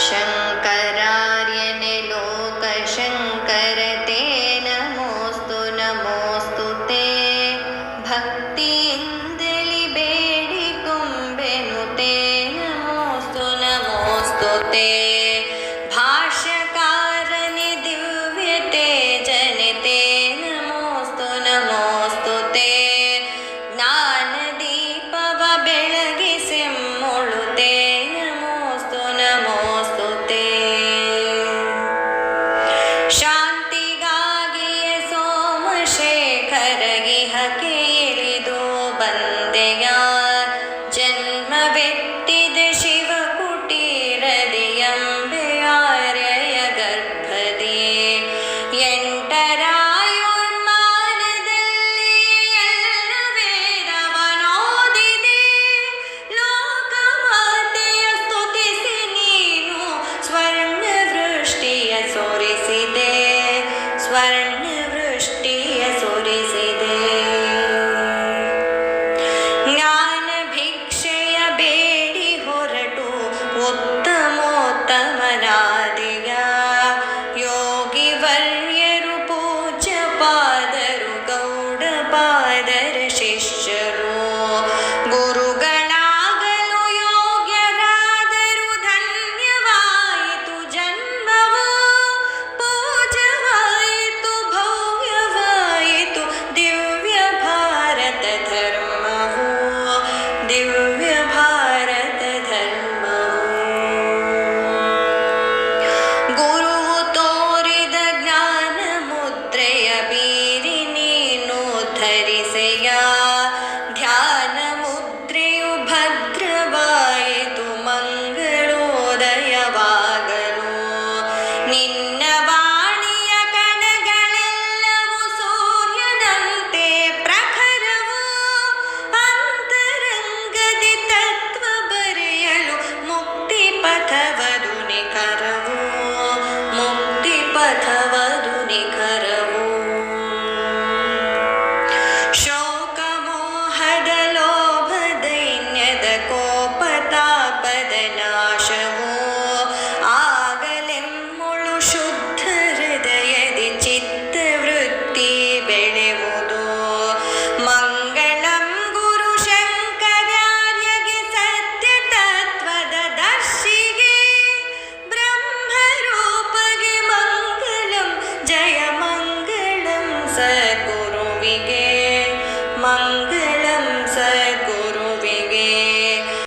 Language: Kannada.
शङ्करार्यने लोकशङ्कर ते नमोऽस्तु नमोऽस्तु ते भक्तिಯಿಂದಲಿ ಬೇಡಿಕೊಂಬೆನು ते नमोऽस्तु नमोऽस्तु ते भाष्यकारनि दिव्यते जनते नमोऽस्तु नमोऽस्तु ते ज्ञानदीपವ ಬೆಳಗಿಸೆಮ್ಮೊಳುತೆ नमोऽस्तु नमोऽस्तु ते ಶಾಂತಿಗಾಗಿಯೇ ಸೋಮಶೇಖರಗಿಹಕ್ಕೆ ಇಳಿದು ಬಂದೆಯ ಜನ್ಮವೆತ್ತಿದೆ ಶಿವಕುಟೀರದಿ ಎಂಬೆಯಾರ್ಯಯ ಗರ್ಭದಿ ಎಂಟರಾಯುರ್ಮಾನದಲ್ಲಿ ಎಲ್ಲ ವೇದವನೋದಿದೆ ಲೋಕಮಾತೆಯ ಸ್ತುತಿಸಿ ನೀನು ಸ್ವರ್ಣವೃಷ್ಟಿಯ ಸುರಿಸಿದೆ ಸ್ವರ್ಣವೃಷ್ಟಿಯ ಸುರಿಸಿದೆ ಜ್ಞಾನ ಭಿಕ್ಷೆಯ ಬೇಡಿ ಹೊರಟು ಉತ್ತಮೋತ್ತಮನಾದಿಗ ಯೋಗಿ ವರ್ಯರು ಪೂಜ್ಯ ಪಾದರು ಗೌಡ ಪಾದರ ಶಿಷ್ಯರು ಗುರುಗಳಾಗಲು ಯೋಗ್ಯರಾದರು ಧನ್ಯವಾಯಿತು ಜನ್ಮವು ಪೂಜವಾಯಿತು ಭವ್ಯವಾಯಿತು ದಿವ್ಯ ಭಾರತ ಧರ್ಮವು ದಿವ್ಯ ಭಾರತ ಧರ್ಮವು ಗುರುವು ತೋರಿದ ಜ್ಞಾನ ಮುದ್ರೆಯ ಬೀರಿ ನೀನು ಧರಿಸೆಯ ಧ್ಯಾನ ಮುದ್ರೆಯು ಭದ್ರವಾಯಿತು ಮಂಗಳೋದಯವಾಗಲು ನಿನ್ನ ವಾಣಿಯ ಕಣಗಳೆಲ್ಲವೂ ಸೂರ್ಯನಂತೆ ಪ್ರಖರವು ಅಂತರಂಗದಿ ತತ್ವ ಬರೆಯಲು ಮುಕ್ತಿ ಪಥವದು ನಿಖರವು ಮುಕ್ತಿ ಪಥವದು ನಿಖರವು ಶೋಕ ಮೋಹದ ಲೋಭ ದೈನ್ಯದ ಕೋಪ ತಾಪದ